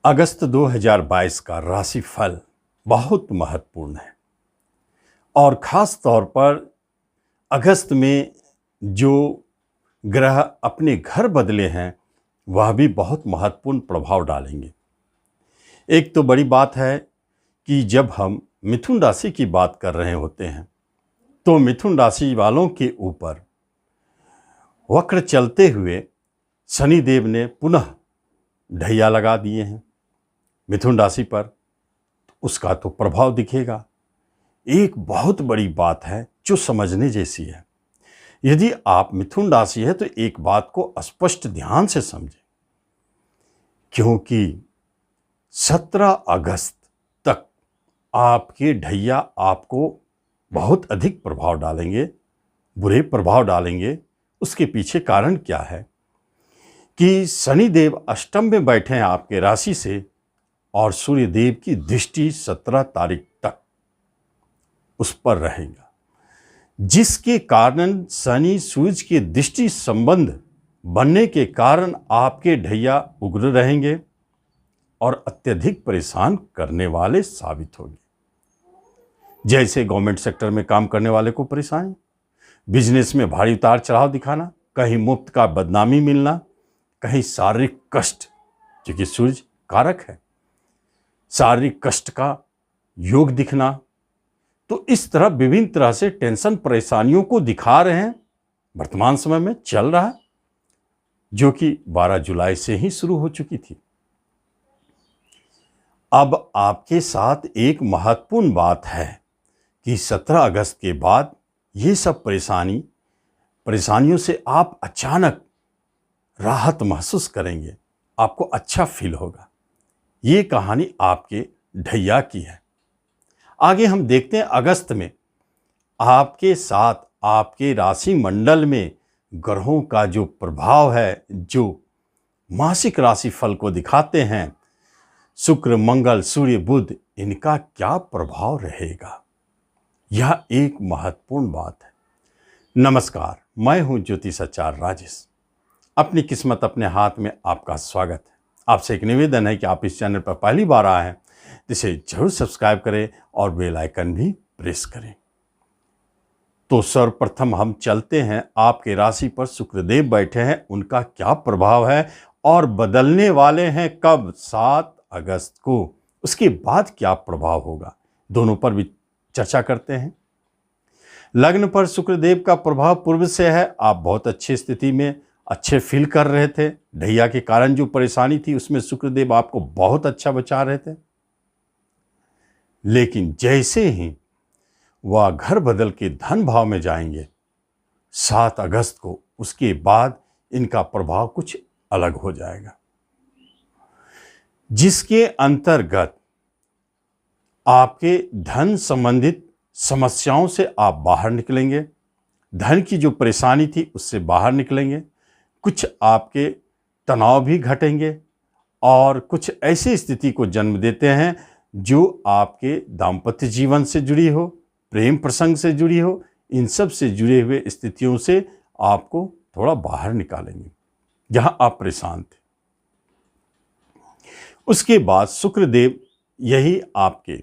अगस्त 2022 का राशिफल बहुत महत्वपूर्ण है और ख़ास तौर पर अगस्त में जो ग्रह अपने घर बदले हैं वह भी बहुत महत्वपूर्ण प्रभाव डालेंगे। एक तो बड़ी बात है कि जब हम मिथुन राशि की बात कर रहे होते हैं तो मिथुन राशि वालों के ऊपर वक्र चलते हुए शनिदेव ने पुनः ढैया लगा दिए हैं मिथुन राशि पर, उसका तो प्रभाव दिखेगा। एक बहुत बड़ी बात है जो समझने जैसी है। यदि आप मिथुन राशि है तो एक बात को स्पष्ट ध्यान से समझें, क्योंकि 17 अगस्त तक आपके ढैया आपको बहुत अधिक प्रभाव डालेंगे, बुरे प्रभाव डालेंगे। उसके पीछे कारण क्या है कि शनिदेव अष्टम में बैठे हैं आपके राशि से और सूर्य देव की दृष्टि 17 तारीख तक उस पर रहेगा, जिसके कारण शनि सूर्य की दृष्टि संबंध बनने के कारण आपके ढैया उग्र रहेंगे और अत्यधिक परेशान करने वाले साबित होंगे। जैसे गवर्नमेंट सेक्टर में काम करने वाले को परेशानी, बिजनेस में भारी उतार चढ़ाव दिखाना, कहीं मुफ्त का बदनामी मिलना, कहीं शारीरिक कष्ट, क्योंकि सूर्य कारक है, शारीरिक कष्ट का योग दिखना। तो इस तरह विभिन्न तरह से टेंशन परेशानियों को दिखा रहे हैं, वर्तमान समय में चल रहा है, जो कि 12 जुलाई से ही शुरू हो चुकी थी। अब आपके साथ एक महत्वपूर्ण बात है कि 17 अगस्त के बाद ये सब परेशानियों से आप अचानक राहत महसूस करेंगे, आपको अच्छा फील होगा। ये कहानी आपके ढैया की है। आगे हम देखते हैं अगस्त में आपके साथ आपके राशि मंडल में ग्रहों का जो प्रभाव है, जो मासिक राशिफल को दिखाते हैं, शुक्र, मंगल, सूर्य, बुध, इनका क्या प्रभाव रहेगा, यह एक महत्वपूर्ण बात है। नमस्कार, मैं हूं ज्योतिषाचार्य राजेश। अपनी किस्मत अपने हाथ में आपका स्वागत है। आपसे एक निवेदन है कि आप इस चैनल पर पहली बार आए हैं, इसे जरूर सब्सक्राइब करें और बेल आइकन भी प्रेस करें। तो सर्वप्रथम हम चलते हैं, आपके राशि पर शुक्रदेव बैठे हैं, उनका क्या प्रभाव है और बदलने वाले हैं कब, 7 अगस्त को। उसके बाद क्या प्रभाव होगा, दोनों पर भी चर्चा करते हैं। लग्न पर शुक्रदेव का प्रभाव पूर्व से है, आप बहुत अच्छी स्थिति में अच्छे फील कर रहे थे। ढैया के कारण जो परेशानी थी उसमें शुक्रदेव आपको बहुत अच्छा बचा रहे थे, लेकिन जैसे ही वह घर बदल के धन भाव में जाएंगे 7 अगस्त को, उसके बाद इनका प्रभाव कुछ अलग हो जाएगा, जिसके अंतर्गत आपके धन संबंधित समस्याओं से आप बाहर निकलेंगे। धन की जो परेशानी थी उससे बाहर निकलेंगे। कुछ आपके तनाव भी घटेंगे और कुछ ऐसी स्थिति को जन्म देते हैं जो आपके दाम्पत्य जीवन से जुड़ी हो, प्रेम प्रसंग से जुड़ी हो, इन सब से जुड़े हुए स्थितियों से आपको थोड़ा बाहर निकालेंगे जहां आप परेशान थे। उसके बाद शुक्रदेव यही आपके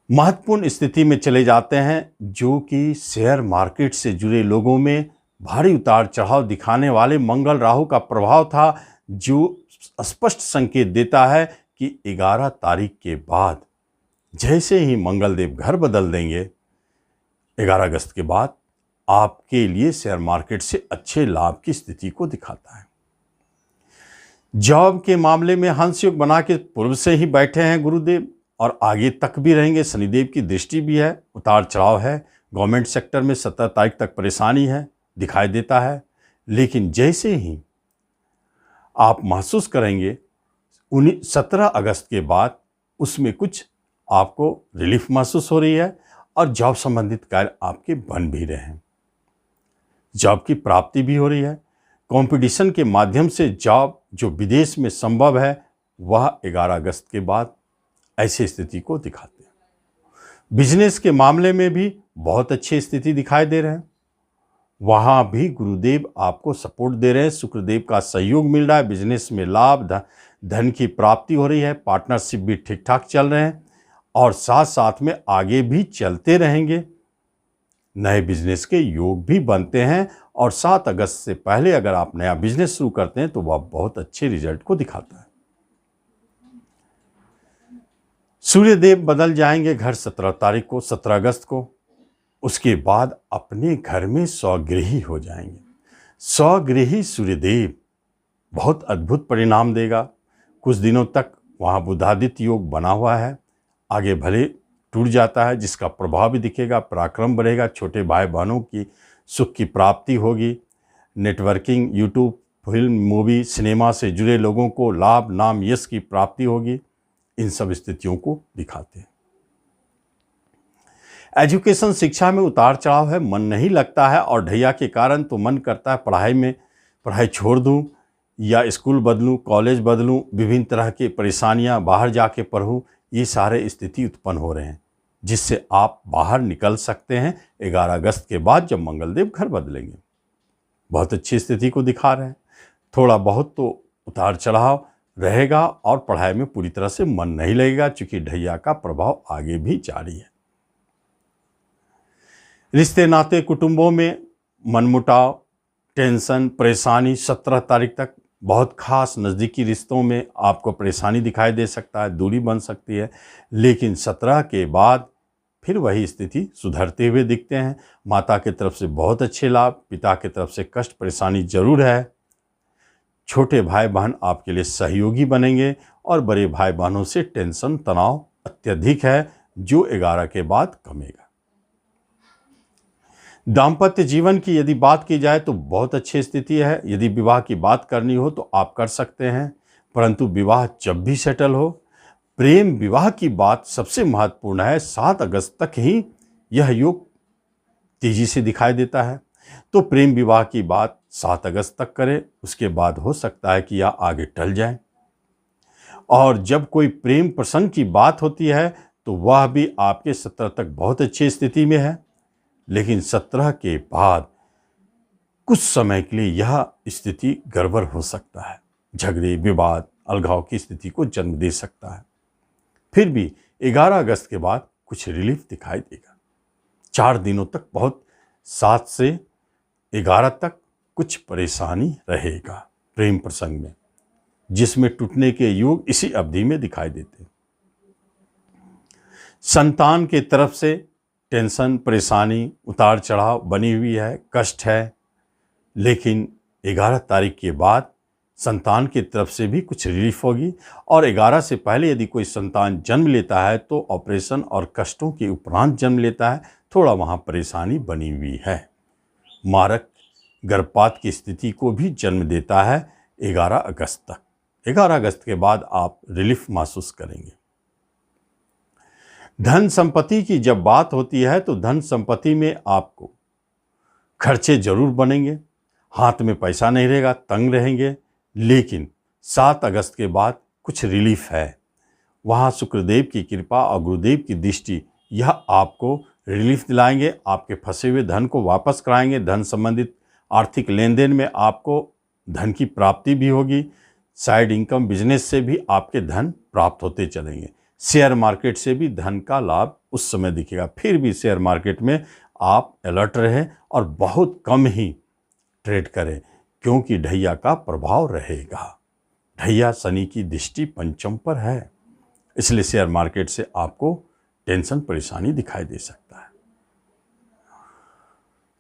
महत्वपूर्ण स्थिति में चले जाते हैं, जो कि शेयर मार्केट से जुड़े लोगों में भारी उतार चढ़ाव दिखाने वाले मंगल राहु का प्रभाव था, जो स्पष्ट संकेत देता है कि 11 तारीख के बाद जैसे ही मंगल देव घर बदल देंगे, 11 अगस्त के बाद आपके लिए शेयर मार्केट से अच्छे लाभ की स्थिति को दिखाता है। जॉब के मामले में हंस योग बना के पूर्व से ही बैठे हैं गुरुदेव और आगे तक भी रहेंगे। शनिदेव की दृष्टि भी है, उतार चढ़ाव है। गवर्नमेंट सेक्टर में 17 तारीख तक परेशानी है, दिखाई देता है, लेकिन जैसे ही आप महसूस करेंगे 17 अगस्त के बाद उसमें कुछ आपको रिलीफ महसूस हो रही है और जॉब संबंधित कार्य आपके बन भी रहे हैं, जॉब की प्राप्ति भी हो रही है। कंपटीशन के माध्यम से जॉब जो विदेश में संभव है, वह 11 अगस्त के बाद ऐसी स्थिति को दिखाते हैं। बिजनेस के मामले में भी बहुत अच्छी स्थिति दिखाई दे रहे हैं, वहाँ भी गुरुदेव आपको सपोर्ट दे रहे हैं, शुक्रदेव का सहयोग मिल रहा है। बिजनेस में लाभ, धन की प्राप्ति हो रही है, पार्टनरशिप भी ठीक ठाक चल रहे हैं और साथ साथ में आगे भी चलते रहेंगे। नए बिजनेस के योग भी बनते हैं और 7 अगस्त से पहले अगर आप नया बिजनेस शुरू करते हैं तो वह बहुत अच्छे रिजल्ट को दिखाता है। सूर्यदेव बदल जाएंगे घर 17 तारीख को, 17 अगस्त को। उसके बाद अपने घर में स्वगृही हो जाएंगे। स्वगृही सूर्यदेव बहुत अद्भुत परिणाम देगा। कुछ दिनों तक वहाँ बुधादित्य योग बना हुआ है, आगे भले टूट जाता है, जिसका प्रभाव भी दिखेगा, पराक्रम बढ़ेगा, छोटे भाई बहनों की सुख की प्राप्ति होगी, networking, YouTube, film, movie, cinema से जुड़े लोगों को लाभ, नाम, यश की प्राप्ति होगी। इन सब स्थितियों को दिखाते हैं। एजुकेशन, शिक्षा में उतार चढ़ाव है, मन नहीं लगता है और ढैया के कारण तो मन करता है पढ़ाई छोड़ दूं या स्कूल बदलूं, कॉलेज बदलूं, विभिन्न तरह की परेशानियां, बाहर जाके पढ़ूं। ये सारे स्थिति उत्पन्न हो रहे हैं, जिससे आप बाहर निकल सकते हैं 11 अगस्त के बाद, जब मंगलदेव घर बदलेंगे। बहुत अच्छी स्थिति को दिखा रहे हैं। थोड़ा बहुत तो उतार चढ़ाव रहेगा और पढ़ाई में पूरी तरह से मन नहीं लगेगा, क्योंकि ढैया का प्रभाव आगे भी जारी है। रिश्ते नाते, कुटुंबों में मनमुटाव, टेंशन, परेशानी 17 तारीख तक बहुत खास नज़दीकी रिश्तों में आपको परेशानी दिखाई दे सकता है, दूरी बन सकती है। लेकिन 17 के बाद फिर वही स्थिति सुधरते हुए दिखते हैं। माता की तरफ से बहुत अच्छे लाभ, पिता की तरफ से कष्ट परेशानी जरूर है। छोटे भाई बहन आपके लिए सहयोगी बनेंगे और बड़े भाई बहनों से टेंशन, तनाव अत्यधिक है, जो 11 के बाद कमेगा। दाम्पत्य जीवन की यदि बात की जाए तो बहुत अच्छी स्थिति है। यदि विवाह की बात करनी हो तो आप कर सकते हैं, परंतु विवाह जब भी सेटल हो, प्रेम विवाह की बात सबसे महत्वपूर्ण है। 7 अगस्त तक ही यह योग तेजी से दिखाई देता है, तो प्रेम विवाह की बात 7 अगस्त तक करें। उसके बाद हो सकता है कि यह आगे टल जाए। और जब कोई प्रेम प्रसंग की बात होती है तो वह भी आपके 17 तक बहुत अच्छी स्थिति में है, लेकिन 17 के बाद कुछ समय के लिए यह स्थिति गड़बड़ हो सकता है। झगड़े, विवाद, अलगाव की स्थिति को जन्म दे सकता है। फिर भी 11 अगस्त के बाद कुछ रिलीफ दिखाई देगा। 4 दिनों तक बहुत, 7 से 11 तक कुछ परेशानी रहेगा प्रेम प्रसंग में, जिसमें टूटने के योग इसी अवधि में दिखाई देते हैं। संतान की तरफ से टेंशन, परेशानी, उतार चढ़ाव बनी हुई है, कष्ट है। लेकिन 11 तारीख के बाद संतान की तरफ से भी कुछ रिलीफ होगी। और 11 से पहले यदि कोई संतान जन्म लेता है तो ऑपरेशन और कष्टों के उपरांत जन्म लेता है, थोड़ा वहाँ परेशानी बनी हुई है। मारक गर्भपात की स्थिति को भी जन्म देता है 11 अगस्त तक। 11 अगस्त के बाद आप रिलीफ महसूस करेंगे। धन संपत्ति की जब बात होती है तो धन संपत्ति में आपको खर्चे जरूर बनेंगे, हाथ में पैसा नहीं रहेगा, तंग रहेंगे। लेकिन 7 अगस्त के बाद कुछ रिलीफ है। वहाँ शुक्रदेव की कृपा और गुरुदेव की दृष्टि यह आपको रिलीफ दिलाएंगे, आपके फंसे हुए धन को वापस कराएंगे। धन संबंधित आर्थिक लेन देन में आपको धन की प्राप्ति भी होगी। साइड इनकम बिजनेस से भी आपके धन प्राप्त होते चलेंगे। शेयर मार्केट से भी धन का लाभ उस समय दिखेगा। फिर भी शेयर मार्केट में आप अलर्ट रहें और बहुत कम ही ट्रेड करें, क्योंकि ढैया का प्रभाव रहेगा। ढैया शनि की दृष्टि पंचम पर है, इसलिए शेयर मार्केट से आपको टेंशन, परेशानी दिखाई दे सकता है।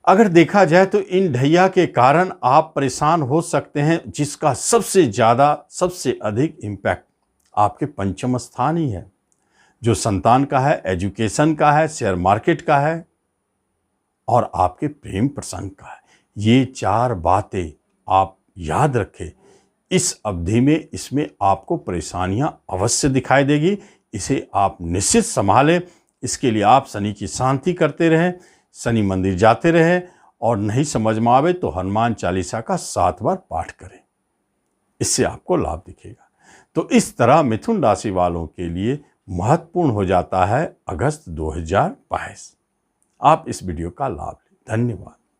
अगर देखा जाए तो इन ढैया के कारण आप परेशान हो सकते हैं, जिसका सबसे ज़्यादा, सबसे अधिक इम्पैक्ट आपके पंचम स्थान ही है, जो संतान का है, एजुकेशन का है, शेयर मार्केट का है और आपके प्रेम प्रसंग का है। ये 4 बातें आप याद रखें। इस अवधि में इसमें आपको परेशानियां अवश्य दिखाई देगी, इसे आप निश्चित संभालें। इसके लिए आप शनि की शांति करते रहें, शनि मंदिर जाते रहें और नहीं समझ में आवे तो हनुमान चालीसा का 7 बार पाठ करें, इससे आपको लाभ दिखेगा। तो इस तरह मिथुन राशि वालों के लिए महत्वपूर्ण हो जाता है अगस्त 2022। आप इस वीडियो का लाभ लें। धन्यवाद।